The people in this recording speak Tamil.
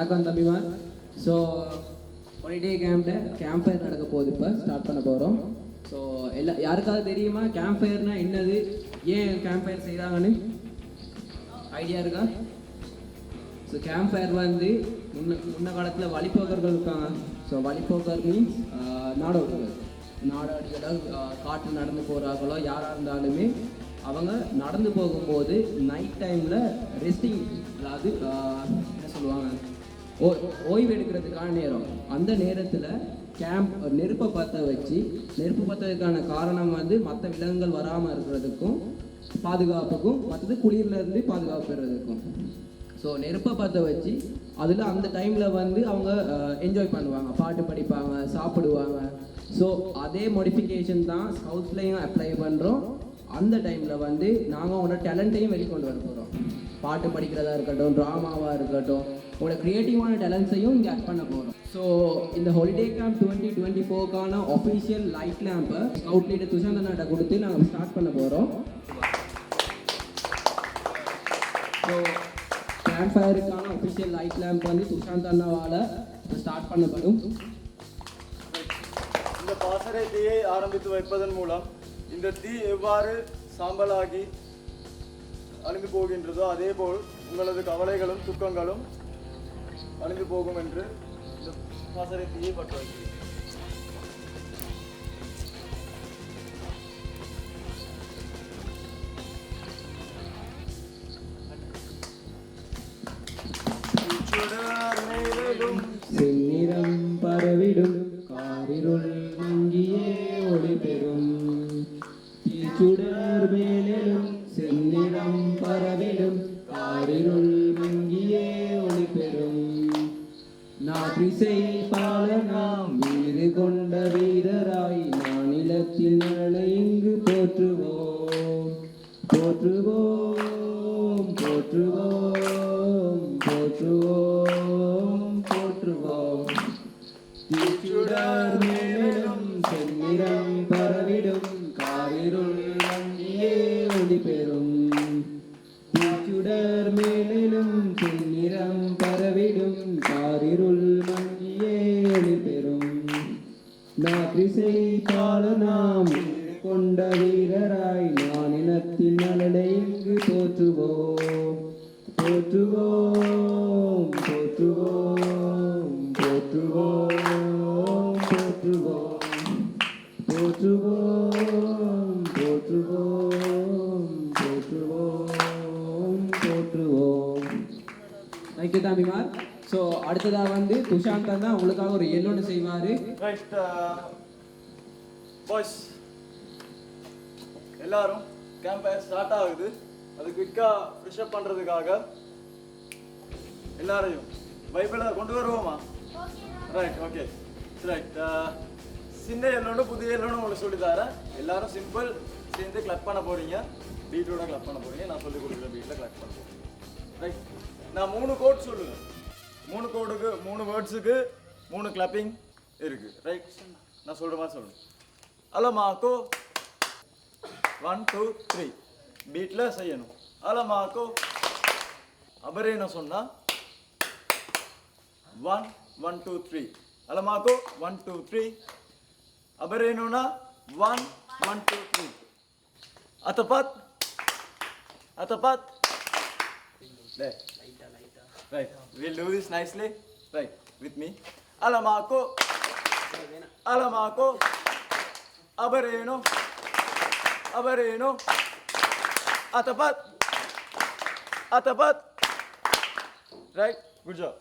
வணக்கம் தம்பிமார். ஸோ ஹாலிடே கேம்ப் ஃபயர் நடக்க போகுது. இப்போ ஸ்டார்ட் பண்ண போகிறோம். ஸோ யாருக்காவது தெரியுமா கேம்ப் ஃபயர்னா என்னது, ஏன் கேம்ப் ஃபயர் செய்கிறாங்கன்னு ஐடியா இருக்கா? ஸோ கேம்ப் ஃபயர் வந்து முன்ன காலத்தில் வழிபோக்கர்கள் இருக்காங்க. ஸோ வழிபோக்கர் மீன்ஸ் நாடோடிகள் காட்டில் நடந்து போகிறார்களோ யாராக இருந்தாலுமே அவங்க நடந்து போகும்போது நைட் டைமில் ரெஸ்டிங், அதாவது என்ன சொல்லுவாங்க, ஓய்வு எடுக்கிறதுக்கான நேரம். அந்த நேரத்தில் நெருப்பை பற்ற வச்சு, நெருப்பு பற்றதுக்கான காரணம் வந்து மற்ற விலங்குகள் வராமல் இருக்கிறதுக்கும் பாதுகாப்புக்கும், மற்றது குளிர்லேருந்து பாதுகாப்பு பெறுறதுக்கும். ஸோ நெருப்பை பற்ற வச்சு அதில் அந்த டைமில் வந்து அவங்க என்ஜாய் பண்ணுவாங்க, பாட்டு படிப்பாங்க, சாப்பிடுவாங்க. ஸோ அதே மாடிஃபிகேஷன் தான் ஸ்கவுட்ஸ்லையும் அப்ளை பண்ணுறோம். அந்த டைமில் வந்து நாங்கள் உங்களோட டேலண்ட்டையும் வெளிக்கொண்டு வர போகிறோம். பாட்டு படிக்கிறதா இருக்கட்டும், ட்ராமாவாக இருக்கட்டும், உங்களோட க்ரியேட்டிவான டேலண்ட்ஸையும் இங்கே ஆட் பண்ண போகிறோம். ஸோ இந்த ஹாலிடே கேம்ப் 2024க்கான ஒஃபிஷியல் லைட் லேம்பை ஸ்கவுட் லீடர் துஷாந்தனாட்ட கொடுத்து நாங்கள் ஸ்டார்ட் பண்ண போகிறோம். ஸோ கேம்ப் ஃபயருக்கான ஒஃபிஷியல் லைட் லேம்ப் வந்து துஷாந்த் அண்ணாவால் ஸ்டார்ட் பண்ணப்படும். இந்த பாசறை தீயை ஆரம்பித்து வைப்பதன் மூலம் இந்த தீ எவ்வாறு சாம்பலாகி அழிந்து போகின்றதோ அதேபோல் உங்களது கவலைகளும் துக்கங்களும் அழிந்து போகும் என்று இந்த பாசறை தீயை பற்ற வைக்கிறேன். செந்நிறம் பரவிடும் காரிருள் மங்கியே ஒளி பெறும், தீச்சுடர் மேலும் செந்நிறம் பரவிடும் காரிருள் மங்கியே ஒளி பெறும். நாதிசை பாலனாம் வீறு கொண்ட வீரராய் நானிலத்தின் நலனை இங்கு போற்றுவோம், போற்றுவோம், போற்றுவோம், போற்றுவோம், போற்றுவோம். தீச்சுடர் மேலும் செந்நிறம் பரவிடும் காரிருள் மங்கியே ஒளி பெறும், தீச்சுடர் மேலும் செந்நிறம் பரவிடும் காரிருள் மங்கியே ஒளி பெறும். நாதிசை பாலனாம் கொண்ட வீரராய் நான் இனத்தின் நலனை இங்கு போற்றுவோம், போற்றுவோம், போற்றுவோம், போற்றுவோம், போற்றுவோம், போற்றுவோம், போற்றுவோம், போற்றுவோம், போற்றுவோம். தேங்க்யூ தம்பிமார். ஸோ அடுத்ததாக வந்து துஷாந்த் தான் உங்களுக்காக ஒரு எல்லோன்னு செய்வார். ரைட் பாய்ஸ், எல்லாரும் கேம்ப் ஃபயர் ஸ்டார்ட் ஆகுது. அது குயிக்காக ஃப்ரெஷ்அப் பண்ணுறதுக்காக எல்லாரையும் பைபிளை கொண்டு வருவோமா? Right, okay, right. சின்ன எல்லோன்னு புதிய எல்லோன்னு உங்களுக்கு சொல்லித்தரேன். எல்லாரும் சிம்பிள் சேர்ந்து கிளப் பண்ண போகிறீங்க, பீட்டோட கிளப் பண்ண போகிறீங்க. நான் சொல்லிக் கொடுக்குற பீட்டில் கிளப் பண்ண போகிறேன். ரைட், நான் 3 கோட் சொல்லுவேன். 3 கோடுக்கு 3 வேர்ட்ஸுக்கு 3 கிளப்பிங் இருக்குது. ரைட், நான் சொல்கிற மாதிரி சொல்லணும். அலமாக்கோ 1 2 3 பீட்டில் செய்யணும். அலமாக்கோ அபரேன சொன்னால் 1 1 2 3. அலமாக்கோ 1 2 3. அபரேனோனா 1 1 2 3. அத்தபாத் அத்தபாத். There. Right. We'll do this nicely. Right. With me. Alamako. Alamako. Abareno. Abareno. Atapat. Atapat. Right. Good job.